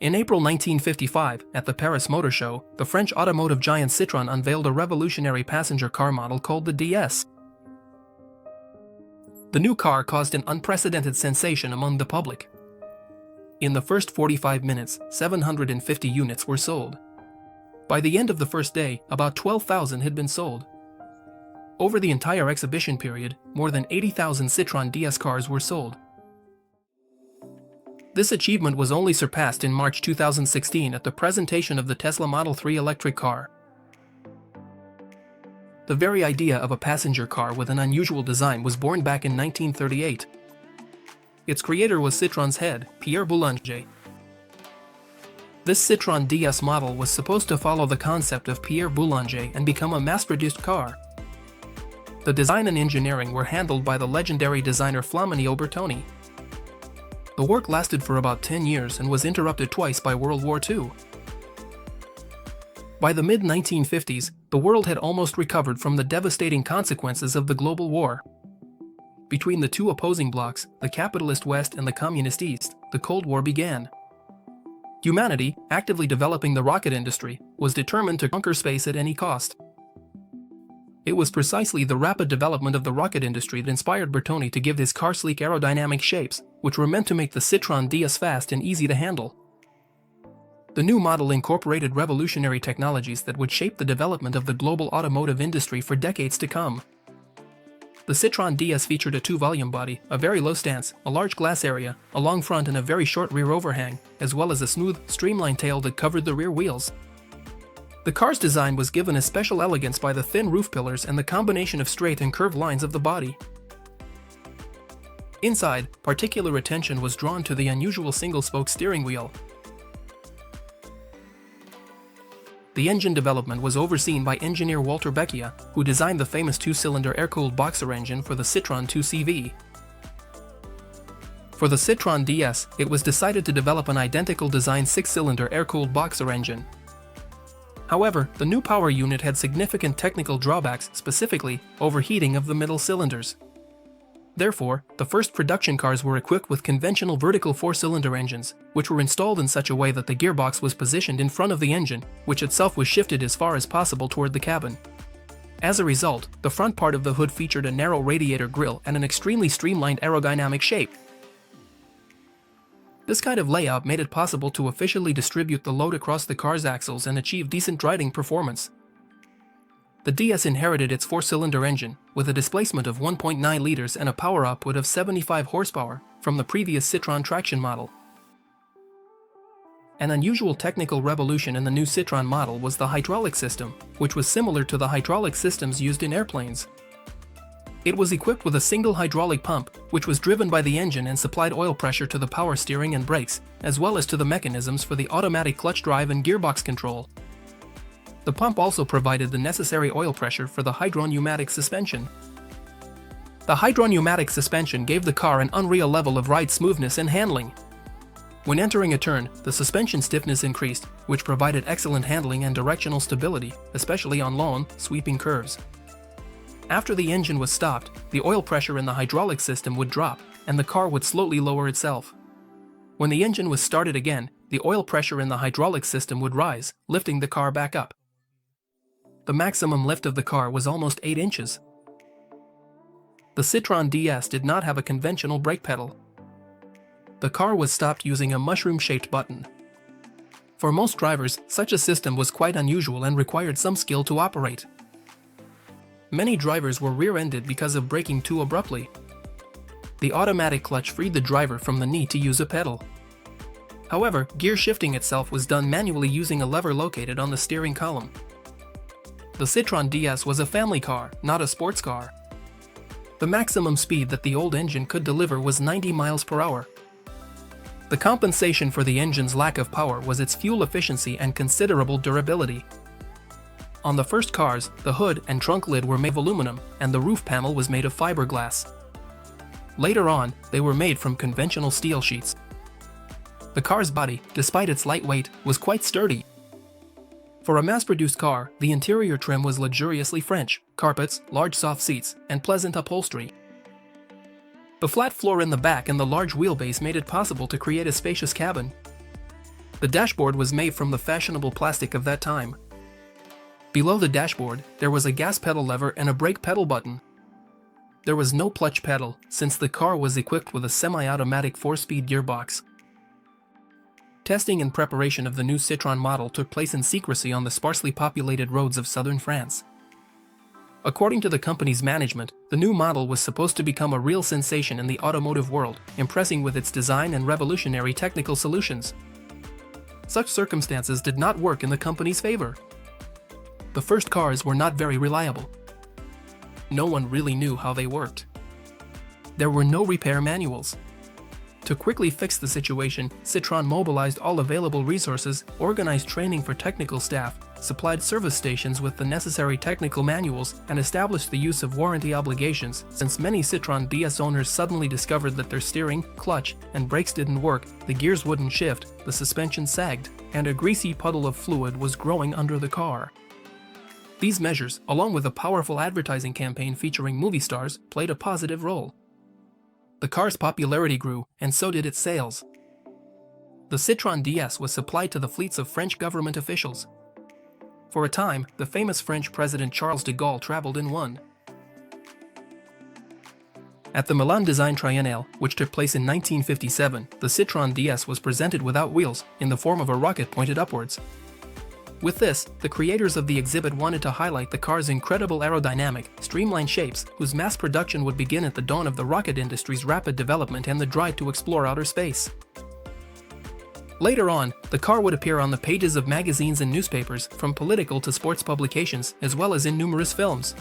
In April 1955, at the Paris Motor Show, the French automotive giant Citroën unveiled a revolutionary passenger car model called the DS. The new car caused an unprecedented sensation among the public. In the first 45 minutes, 750 units were sold. By the end of the first day, about 12,000 had been sold. Over the entire exhibition period, more than 80,000 Citroën DS cars were sold. This achievement was only surpassed in March 2016 at the presentation of the Tesla Model 3 electric car. The very idea of a passenger car with an unusual design was born back in 1938. Its creator was Citroën's head, Pierre Boulanger. This Citroën DS model was supposed to follow the concept of Pierre Boulanger and become a mass-produced car. The design and engineering were handled by the legendary designer Flaminio Bertoni. The work lasted for about 10 years and was interrupted twice by World War II. By the mid-1950s, the world had almost recovered from the devastating consequences of the global war. Between the two opposing blocs, the capitalist West and the communist East, the Cold War began. Humanity, actively developing the rocket industry, was determined to conquer space at any cost. It was precisely the rapid development of the rocket industry that inspired Bertoni to give his car sleek aerodynamic shapes, which were meant to make the Citroën DS fast and easy to handle. The new model incorporated revolutionary technologies that would shape the development of the global automotive industry for decades to come. The Citroën DS featured a 2-volume body, a very low stance, a large glass area, a long front and a very short rear overhang, as well as a smooth, streamlined tail that covered the rear wheels. The car's design was given a special elegance by the thin roof pillars and the combination of straight and curved lines of the body. Inside, particular attention was drawn to the unusual single-spoke steering wheel. The engine development was overseen by engineer Walter Becchia, who designed the famous 2-cylinder air-cooled boxer engine for the Citroën 2CV. For the Citroën DS, it was decided to develop an identical design 6-cylinder air-cooled boxer engine. However, the new power unit had significant technical drawbacks, specifically overheating of the middle cylinders. Therefore, the first production cars were equipped with conventional vertical 4-cylinder engines, which were installed in such a way that the gearbox was positioned in front of the engine, which itself was shifted as far as possible toward the cabin. As a result, the front part of the hood featured a narrow radiator grille and an extremely streamlined aerodynamic shape. This kind of layout made it possible to efficiently distribute the load across the car's axles and achieve decent riding performance. The DS inherited its 4-cylinder engine, with a displacement of 1.9 liters and a power output of 75 horsepower, from the previous Citroën traction model. An unusual technical revolution in the new Citroën model was the hydraulic system, which was similar to the hydraulic systems used in airplanes. It was equipped with a single hydraulic pump, which was driven by the engine and supplied oil pressure to the power steering and brakes, as well as to the mechanisms for the automatic clutch drive and gearbox control. The pump also provided the necessary oil pressure for the hydropneumatic suspension. The hydropneumatic suspension gave the car an unreal level of ride smoothness and handling. When entering a turn, the suspension stiffness increased, which provided excellent handling and directional stability, especially on long, sweeping curves. After the engine was stopped, the oil pressure in the hydraulic system would drop, and the car would slowly lower itself. When the engine was started again, the oil pressure in the hydraulic system would rise, lifting the car back up. The maximum lift of the car was almost 8 inches. The Citroën DS did not have a conventional brake pedal. The car was stopped using a mushroom-shaped button. For most drivers, such a system was quite unusual and required some skill to operate. Many drivers were rear-ended because of braking too abruptly. The automatic clutch freed the driver from the need to use a pedal. However, gear shifting itself was done manually using a lever located on the steering column. The Citroën DS was a family car, not a sports car. The maximum speed that the old engine could deliver was 90 miles per hour. The compensation for the engine's lack of power was its fuel efficiency and considerable durability. On the first cars, the hood and trunk lid were made of aluminum, and the roof panel was made of fiberglass. Later on, they were made from conventional steel sheets. The car's body, despite its light weight, was quite sturdy. For a mass-produced car, the interior trim was luxuriously French: carpets, large soft seats, and pleasant upholstery. The flat floor in the back and the large wheelbase made it possible to create a spacious cabin. The dashboard was made from the fashionable plastic of that time. Below the dashboard, there was a gas pedal lever and a brake pedal button. There was no clutch pedal, since the car was equipped with a semi-automatic 4-speed gearbox. Testing and preparation of the new Citroën model took place in secrecy on the sparsely populated roads of southern France. According to the company's management, the new model was supposed to become a real sensation in the automotive world, impressing with its design and revolutionary technical solutions. Such circumstances did not work in the company's favor. The first cars were not very reliable. No one really knew how they worked. There were no repair manuals. To quickly fix the situation, Citroën mobilized all available resources, organized training for technical staff, supplied service stations with the necessary technical manuals, and established the use of warranty obligations. Since many Citroën DS owners suddenly discovered that their steering, clutch, and brakes didn't work, the gears wouldn't shift, the suspension sagged, and a greasy puddle of fluid was growing under the car. These measures, along with a powerful advertising campaign featuring movie stars, played a positive role. The car's popularity grew, and so did its sales. The Citroën DS was supplied to the fleets of French government officials. For a time, the famous French President Charles de Gaulle traveled in one. At the Milan Design Triennale, which took place in 1957, the Citroën DS was presented without wheels, in the form of a rocket pointed upwards. With this, the creators of the exhibit wanted to highlight the car's incredible aerodynamic, streamlined shapes, whose mass production would begin at the dawn of the rocket industry's rapid development and the drive to explore outer space. Later on, the car would appear on the pages of magazines and newspapers, from political to sports publications, as well as in numerous films.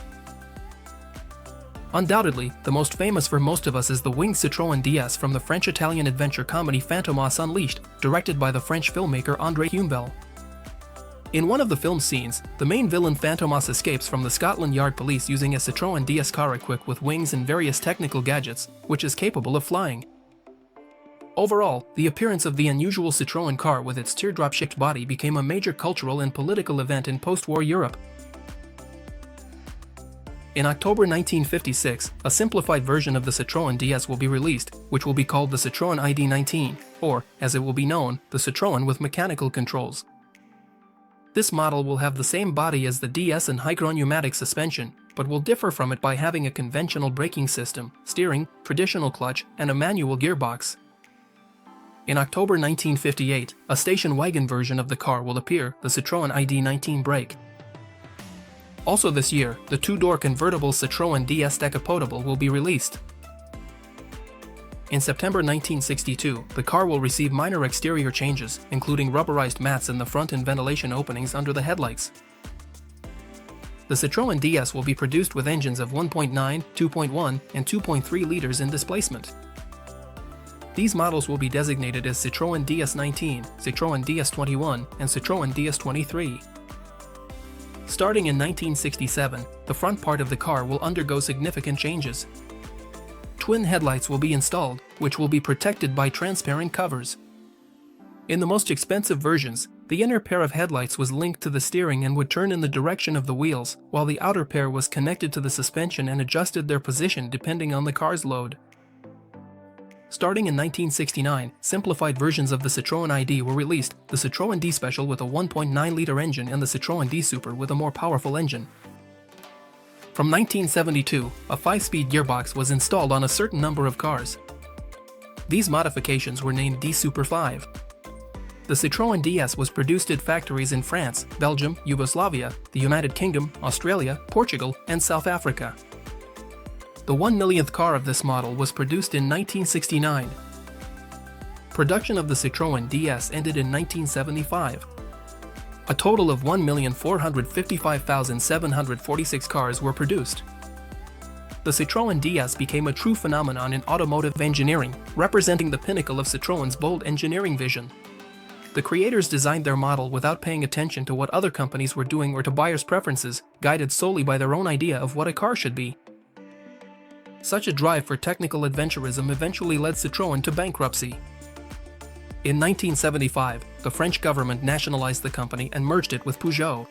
Undoubtedly, the most famous for most of us is the winged Citroën DS from the French-Italian adventure comedy Fantomas Unleashed, directed by the French filmmaker André Humbel. In one of the film scenes, the main villain Fantomas escapes from the Scotland Yard police using a Citroën DS car equipped with wings and various technical gadgets, which is capable of flying. Overall, the appearance of the unusual Citroën car with its teardrop-shaped body became a major cultural and political event in post-war Europe. In October 1956, a simplified version of the Citroën DS will be released, which will be called the Citroën ID19, or, as it will be known, the Citroën with mechanical controls. This model will have the same body as the DS and high-grown pneumatic suspension, but will differ from it by having a conventional braking system, steering, traditional clutch, and a manual gearbox. In October 1958, a station wagon version of the car will appear, the Citroën ID19 Brake. Also this year, the two-door convertible Citroën DS Decapotable will be released. In September 1962, the car will receive minor exterior changes, including rubberized mats in the front and ventilation openings under the headlights. The Citroën DS will be produced with engines of 1.9, 2.1, and 2.3 liters in displacement. These models will be designated as Citroën DS19, Citroën DS21, and Citroën DS23. Starting in 1967, the front part of the car will undergo significant changes. Twin headlights will be installed, which will be protected by transparent covers. In the most expensive versions, the inner pair of headlights was linked to the steering and would turn in the direction of the wheels, while the outer pair was connected to the suspension and adjusted their position depending on the car's load. Starting in 1969, simplified versions of the Citroën ID were released, the Citroën D Special with a 1.9-liter engine and the Citroën D Super with a more powerful engine. From 1972, a 5-speed gearbox was installed on a certain number of cars. These modifications were named D Super 5. The Citroën DS was produced at factories in France, Belgium, Yugoslavia, the United Kingdom, Australia, Portugal, and South Africa. The 1 millionth car of this model was produced in 1969. Production of the Citroën DS ended in 1975. A total of 1,455,746 cars were produced. The Citroën DS became a true phenomenon in automotive engineering, representing the pinnacle of Citroën's bold engineering vision. The creators designed their model without paying attention to what other companies were doing or to buyers' preferences, guided solely by their own idea of what a car should be. Such a drive for technical adventurism eventually led Citroën to bankruptcy. In 1975, the French government nationalized the company and merged it with Peugeot.